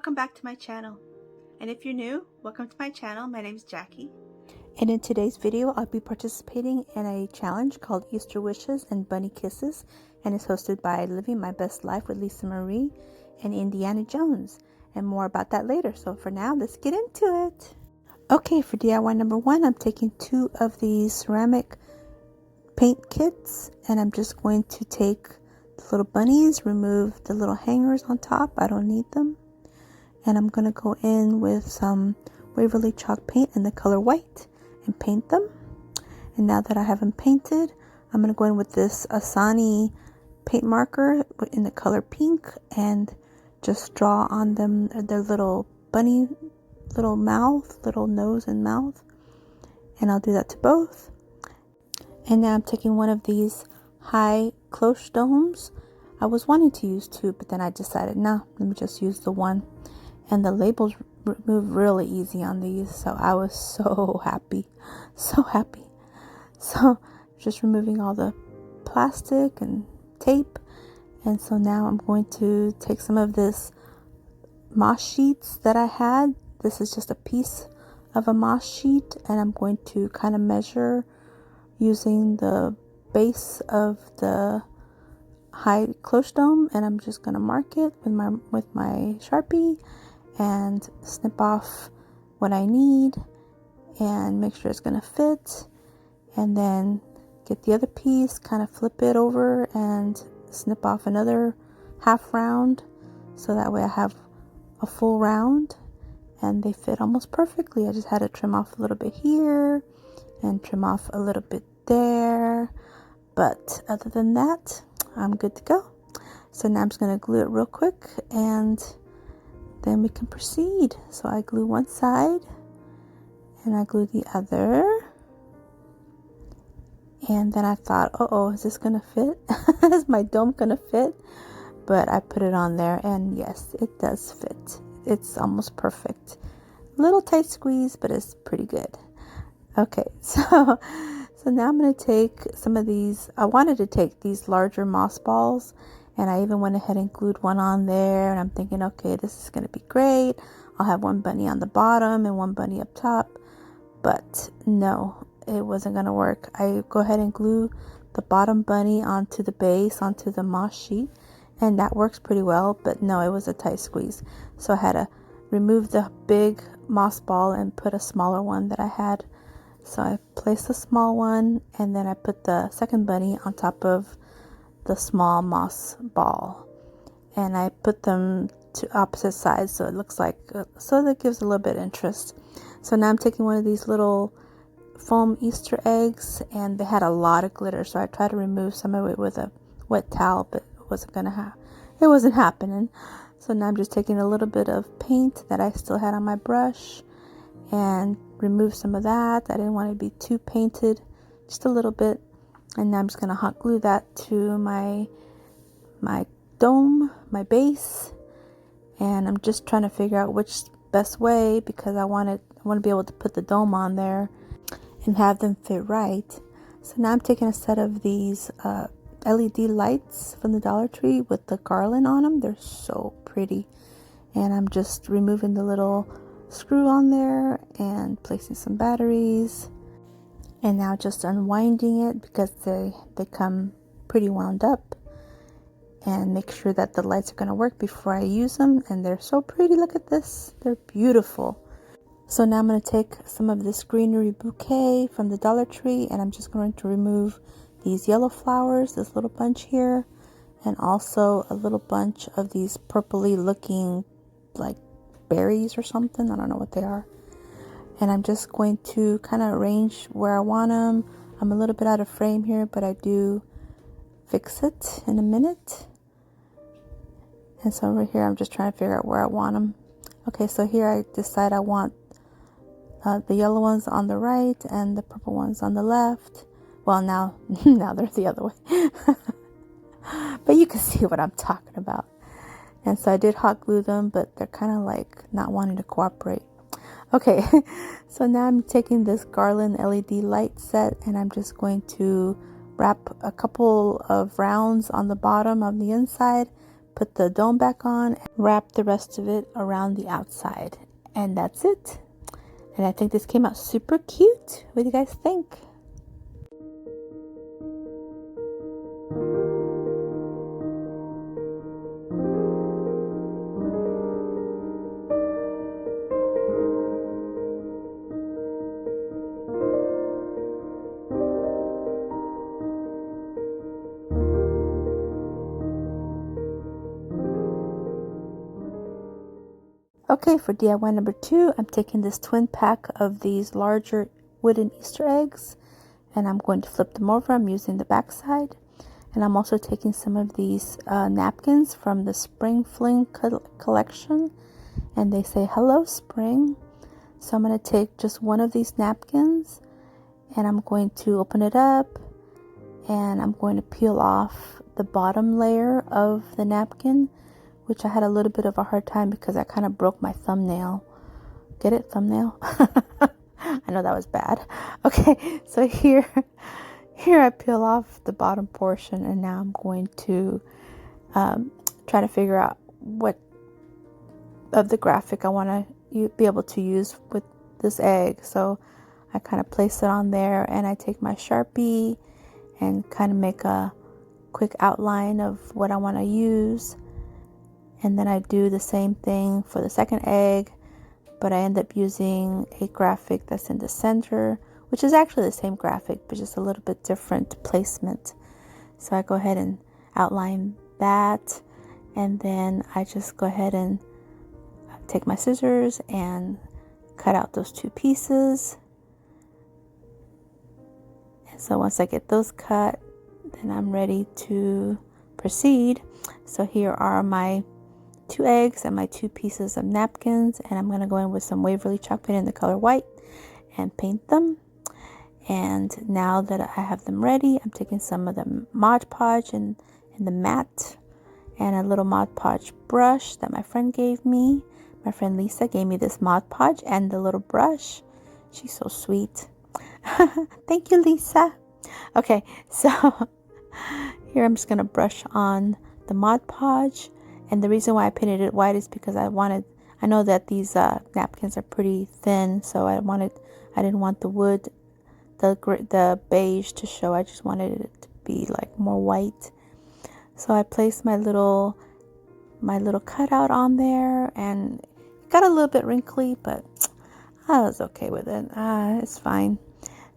welcome back to my channel. And if you're new, welcome to my channel. My name's Jackie. And in today's video, I'll be participating in a challenge called Easter Wishes and Bunny Kisses, and it's hosted by Living My Best Life with Lisa Marie and Indiana Jones. And more about that later. So for now, let's get into it. Okay, for DIY number 1, I'm taking 2 of these ceramic paint kits, and I'm just going to take the little bunnies, remove the little hangers on top. I don't need them. And I'm going to go in with some Waverly chalk paint in the color white and paint them. And now that I have them painted, I'm going to go in with this Asani paint marker in the color pink and just draw on them their little bunny, little mouth, little nose and mouth. And I'll do that to both. And now I'm taking one of these high cloche domes. I was wanting to use 2, but then I decided, no, let me just use the one. And the labels move really easy on these, so I was so happy. So just removing all the plastic and tape. And so now I'm going to take some of this moss sheets that I had. This is just a piece of a moss sheet, and I'm going to kind of measure using the base of the high cloche dome, and I'm just going to mark it with my Sharpie and snip off what I need and make sure it's going to fit, and then get the other piece, kind of flip it over and snip off another half round, so that way I have a full round and they fit almost perfectly. I just had to trim off a little bit here and trim off a little bit there, but other than that, I'm good to go. So now I'm just going to glue it real quick and then we can proceed. So I glue one side and I glue the other. And then I thought, oh, is this gonna fit? Is my dome gonna fit? But I put it on there and yes, it does fit. It's almost perfect. Little tight squeeze, but it's pretty good. Okay, so now I'm gonna take some of these. I wanted to take these larger moss balls, and I even went ahead and glued one on there, and I'm thinking, okay, this is going to be great. I'll have one bunny on the bottom and one bunny up top. But no, it wasn't going to work. I go ahead and glue the bottom bunny onto the base, onto the moss sheet, and that works pretty well. But no, it was a tight squeeze. So I had to remove the big moss ball and put a smaller one that I had. So I placed the small one, and then I put the second bunny on top of the small moss ball, and I put them to opposite sides, so it looks like so that gives a little bit of interest. So now I'm taking one of these little foam Easter eggs, and they had a lot of glitter, so I tried to remove some of it with a wet towel, but it wasn't happening. So now I'm just taking a little bit of paint that I still had on my brush and remove some of that. I didn't want it to be too painted, just a little bit. And now I'm just going to hot glue that to my dome, my base. And I'm just trying to figure out which best way, because I want to be able to put the dome on there and have them fit right. So now I'm taking a set of these LED lights from the Dollar Tree with the garland on them. They're so pretty. And I'm just removing the little screw on there and placing some batteries. And now just unwinding it, because they come pretty wound up, and make sure that the lights are going to work before I use them. And they're so pretty. Look at this. They're beautiful. So now I'm going to take some of this greenery bouquet from the Dollar Tree, and I'm just going to remove these yellow flowers, this little bunch here, and also a little bunch of these purpley looking like berries or something. I don't know what they are. And I'm just going to kind of arrange where I want them. I'm a little bit out of frame here, but I do fix it in a minute. And so over here, I'm just trying to figure out where I want them. Okay, so here I decide I want the yellow ones on the right and the purple ones on the left. Well, now they're the other way. But you can see what I'm talking about. And so I did hot glue them, but they're kind of like not wanting to cooperate. Okay, so now I'm taking this garland LED light set, and I'm just going to wrap a couple of rounds on the bottom, on the inside, put the dome back on, and wrap the rest of it around the outside. And that's it. And I think this came out super cute. What do you guys think? Okay, for DIY number 2, I'm taking this twin pack of these larger wooden Easter eggs, and I'm going to flip them over. I'm using the back side, and I'm also taking some of these napkins from the Spring Fling collection, and they say hello spring. So I'm going to take just one of these napkins, and I'm going to open it up, and I'm going to peel off the bottom layer of the napkin, which I had a little bit of a hard time because I kind of broke my thumbnail. Get it? Thumbnail? I know that was bad. Okay, so here I peel off the bottom portion, and now I'm going to try to figure out what of the graphic I want to be able to use with this egg. So I kind of place it on there, and I take my Sharpie and kind of make a quick outline of what I want to use. And then I do the same thing for the second egg, but I end up using a graphic that's in the center, which is actually the same graphic, but just a little bit different placement. So I go ahead and outline that, and then I just go ahead and take my scissors and cut out those 2 pieces. And so once I get those cut, then I'm ready to proceed. So here are my 2 eggs and my 2 pieces of napkins, and I'm going to go in with some Waverly chalk paint in the color white and paint them. And now that I have them ready, I'm taking some of the Mod Podge in the matte and a little Mod Podge brush that my friend gave me. My friend Lisa gave me this Mod Podge and the little brush. She's so sweet. Thank you, Lisa. Okay, so here I'm just going to brush on the Mod Podge. And the reason why I painted it white is because I know that these napkins are pretty thin, so I didn't want the wood, the beige to show. I just wanted it to be like more white. So I placed my little cutout on there, and it got a little bit wrinkly, but I was okay with it. It's fine.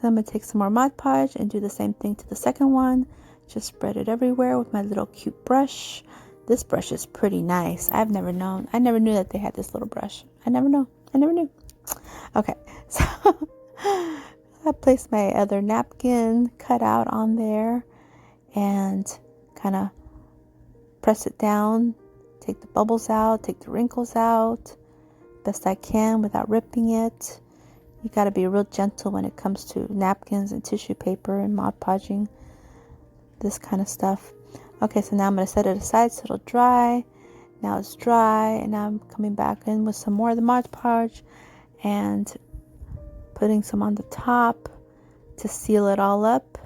So I'm gonna take some more Mod Podge and do the same thing to the second one. Just spread it everywhere with my little cute brush. This brush is pretty nice. I never knew that they had this little brush. I never knew. Okay, so I placed my other napkin cut out on there and kind of press it down, take the bubbles out, take the wrinkles out best I can without ripping it. You got to be real gentle when it comes to napkins and tissue paper and Mod Podging, this kind of stuff. Okay, so now I'm going to set it aside so it'll dry. Now it's dry, and now I'm coming back in with some more of the Mod Podge and putting some on the top to seal it all up.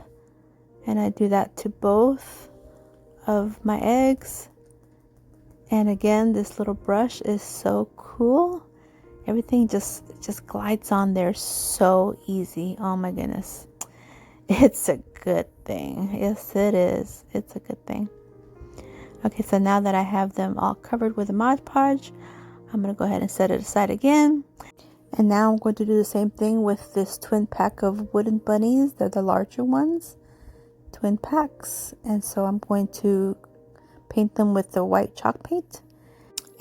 And I do that to both of my eggs. And again, this little brush is so cool. Everything just glides on there so easy. Oh my goodness. It's a good thing. Yes, it is. It's a good thing. Okay, so now that I have them all covered with the Mod Podge, I'm going to go ahead and set it aside again. And now I'm going to do the same thing with this twin pack of wooden bunnies. They're the larger ones. Twin packs. And so I'm going to paint them with the white chalk paint.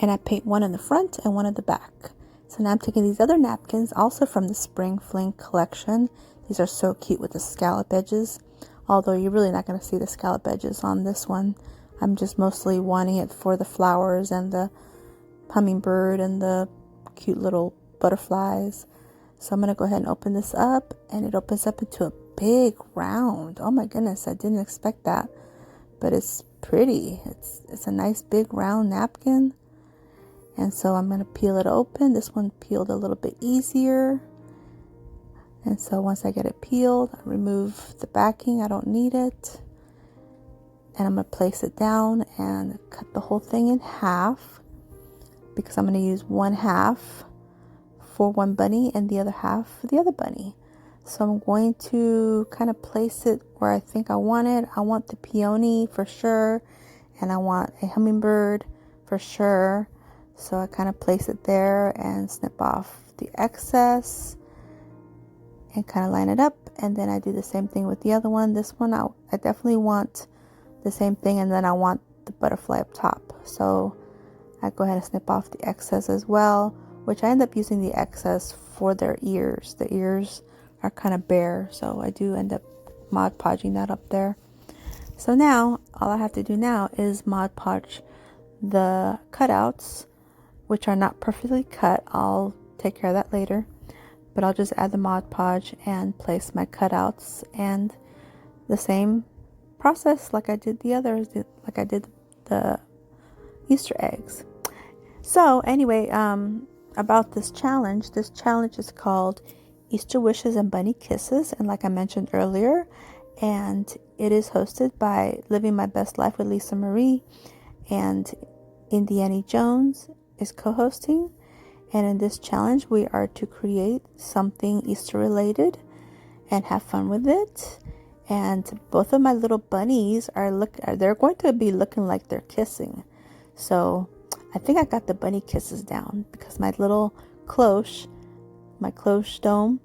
And I paint one in the front and one in the back. So now I'm taking these other napkins, also from the Spring Fling collection. These are so cute with the scallop edges. Although you're really not going to see the scallop edges on this one. I'm just mostly wanting it for the flowers and the hummingbird and the cute little butterflies. So I'm going to go ahead and open this up, and it opens up into a big round. Oh my goodness, I didn't expect that. But it's pretty. It's a nice big round napkin. And so I'm going to peel it open. This one peeled a little bit easier. And so once I get it peeled, I remove the backing. I don't need it. and I'm going to place it down and cut the whole thing in half, because I'm going to use one half for one bunny and the other half for the other bunny. So I'm going to kind of place it where I think I want it. I want the peony for sure, and I want a hummingbird for sure. So I kind of place it there and snip off the excess and kind of line it up. And then I do the same thing with the other one. This one I definitely want the same thing, and then I want the butterfly up top. So I go ahead and snip off the excess as well, which I end up using the excess for their ears. The ears are kind of bare, so I do end up Mod Podging that up there. So now all I have to do now is Mod Podge the cutouts, which are not perfectly cut. I'll take care of that later, but I'll just add the Mod Podge and place my cutouts, and the same process like I did the others, like I did the Easter eggs. So anyway, about this challenge is called Easter Wishes and Bunny Kisses, and like I mentioned earlier, and it is hosted by Living My Best Life with Lisa Marie, and Indiana Jones is co-hosting. And in this challenge we are to create something Easter related and have fun with it. And both of my little bunnies they're going to be looking like they're kissing. So I think I got the bunny kisses down, because my little Cloche, my Cloche dome,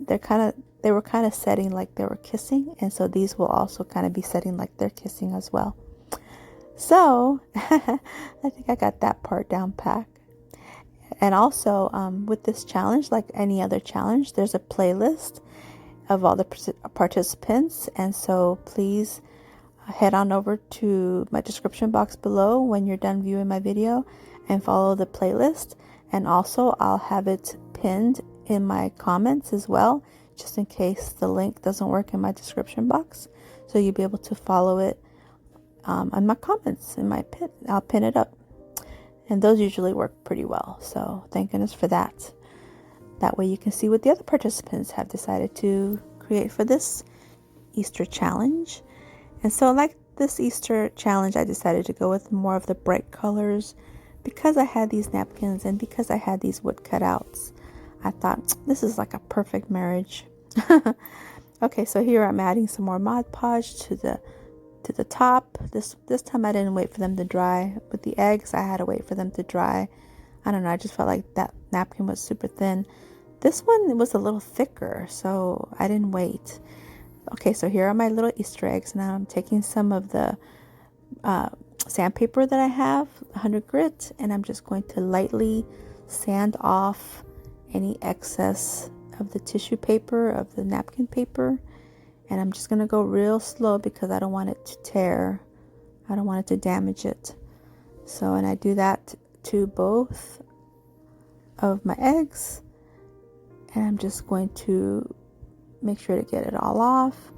they were kind of setting like they were kissing, and so these will also kind of be setting like they're kissing as well. So I think I got that part down pat. And also with this challenge, like any other challenge, there's a playlist of all the participants, and so please head on over to my description box below when you're done viewing my video and follow the playlist. And also I'll have it pinned in my comments as well, just in case the link doesn't work in my description box, so you'll be able to follow it on my comments in my pin. I'll pin it up, and those usually work pretty well, so thank goodness for that. That way you can see what the other participants have decided to create for this Easter challenge. And so like this Easter challenge, I decided to go with more of the bright colors because I had these napkins and because I had these wood cutouts. I thought this is like a perfect marriage. Okay, so here I'm adding some more Mod Podge to the top. This time I didn't wait for them to dry. With the eggs, I had to wait for them to dry. I don't know, I just felt like that napkin was super thin. This one was a little thicker, so I didn't wait. Okay, so here are my little Easter eggs. Now I'm taking some of the sandpaper that I have, 100 grit, and I'm just going to lightly sand off any excess of the tissue paper, of the napkin paper. And I'm just going to go real slow because I don't want it to tear. I don't want it to damage it. So, and I do that to both of my eggs. And I'm just going to make sure to get it all off.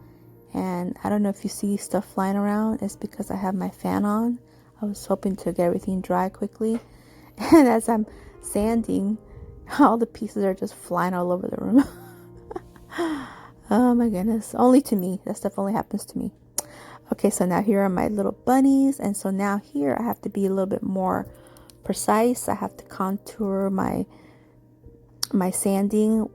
And I don't know if you see stuff flying around. It's because I have my fan on. I was hoping to get everything dry quickly. And as I'm sanding, all the pieces are just flying all over the room. Oh my goodness. Only to me. That stuff only happens to me. Okay, so now here are my little bunnies. And so now here I have to be a little bit more precise. I have to contour my sanding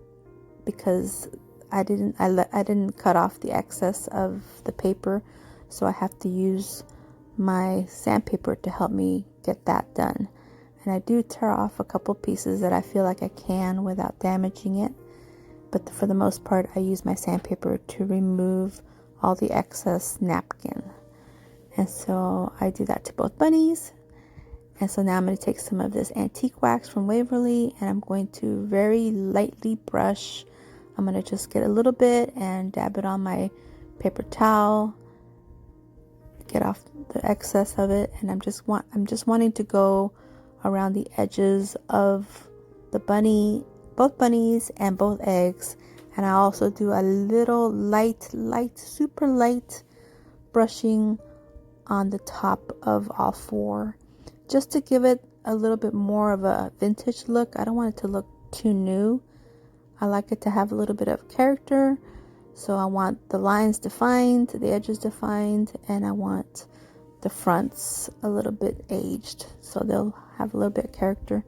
because I didn't cut off the excess of the paper, so I have to use my sandpaper to help me get that done. And I do tear off a couple pieces that I feel like I can without damaging it, but for the most part I use my sandpaper to remove all the excess napkin. And so I do that to both bunnies. And so now I'm going to take some of this antique wax from Waverly, and I'm going to very lightly brush. I'm going to just get a little bit and dab it on my paper towel, get off the excess of it. And I'm just wanting to go around the edges of the bunny, both bunnies and both eggs. And I also do a little light, super light brushing on the top of all four, just to give it a little bit more of a vintage look. I don't want it to look too new. I like it to have a little bit of character. So I want the lines defined, the edges defined, and I want the fronts a little bit aged, so they'll have a little bit of character.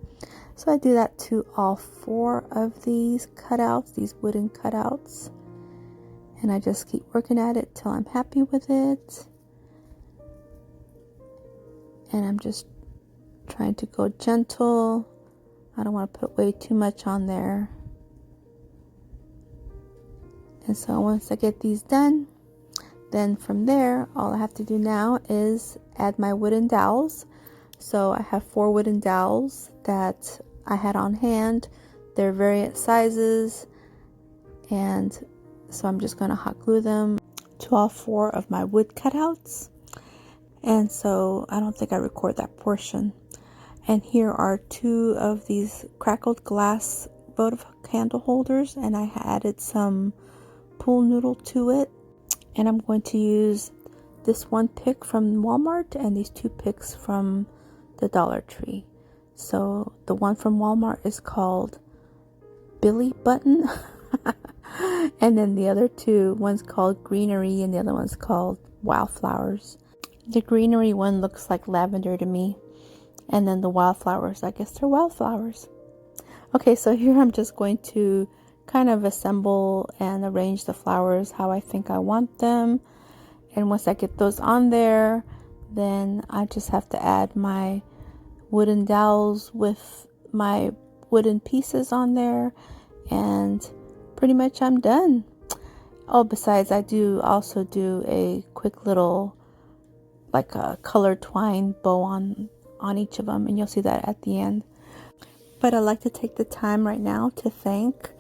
So I do that to all 4 of these cutouts, these wooden cutouts. And I just keep working at it till I'm happy with it. And I'm just trying to go gentle. I don't want to put way too much on there. And so once I get these done, then from there, all I have to do now is add my wooden dowels. So I have 4 wooden dowels that I had on hand. They're various sizes, and so I'm just going to hot glue them to all 4 of my wood cutouts. And so I don't think I record that portion. And here are 2 of these crackled glass votive candle holders, and I added some pool noodle to it. And I'm going to use this one pick from Walmart and these 2 picks from the Dollar Tree. So the one from Walmart is called Billy Button. And then the other 2, one's called Greenery and the other one's called Wildflowers. The greenery one looks like lavender to me. And then the wildflowers, I guess they're wildflowers. Okay, so here I'm just going to kind of assemble and arrange the flowers how I think I want them. And once I get those on there, then I just have to add my wooden dowels with my wooden pieces on there, and pretty much I'm done. Oh, besides, I do also do a quick little like a colored twine bow on each of them, and you'll see that at the end. But I'd like to take the time right now to thank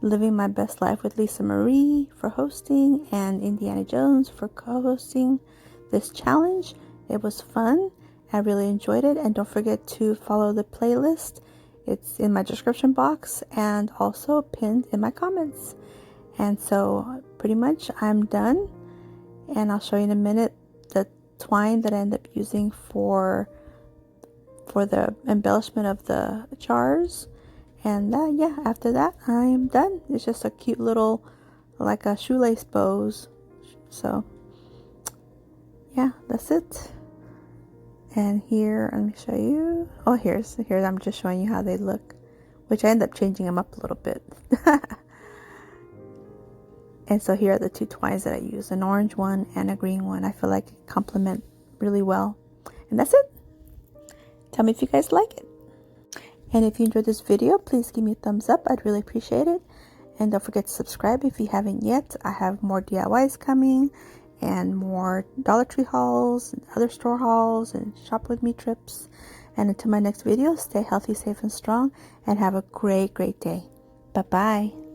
Living My Best Life with Lisa Marie for hosting, and Indiana Jones for co-hosting this challenge. It was fun. I really enjoyed it, and don't forget to follow the playlist. It's in my description box and also pinned in my comments. And so pretty much I'm done, and I'll show you in a minute the twine that I end up using for the embellishment of the jars. And yeah, after that I am done. It's just a cute little like a shoelace bows. So yeah, that's it. And here, let me show you. Oh, here's I'm just showing you how they look, which I end up changing them up a little bit. And so here are the 2 twines that I use, an orange one and a green one. I feel like it complement really well. And that's it. Tell me if you guys like it. And if you enjoyed this video, please give me a thumbs up. I'd really appreciate it. And don't forget to subscribe if you haven't yet. I have more DIYs coming, and more Dollar Tree hauls, and other store hauls, and shop with me trips. And until my next video, stay healthy, safe, and strong, and have a great day. Bye-bye.